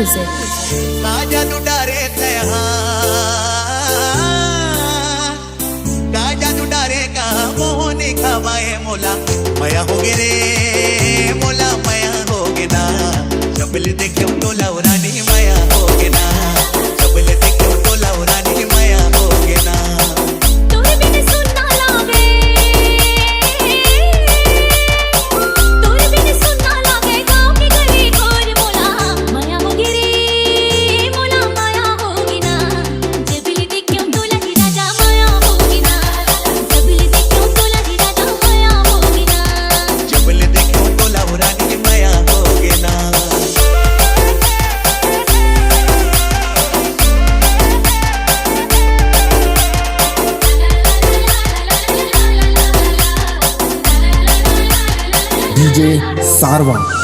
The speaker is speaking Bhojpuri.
म्यूजिक। काजा डुडारे काजा डुडारे का मोहनी खावाए मोला मया हो गे रे मोला मया हो गे ना जबल देखे टोला रानी मया हो गे ना जबल देखे टोला रानी मया हो गे ना तोरे बिन सुनना लागे तोरे बिन सुनना लागे गाँव की गली और मोला मया हो गे रे मोला मया हो गे ना जबल देखे टोला ही राजा मया हो गे ना जबल देखे टोला ही राजा मया हो गे ना जबल देखे टोला रानी मया हो गे ना DJ Sarva।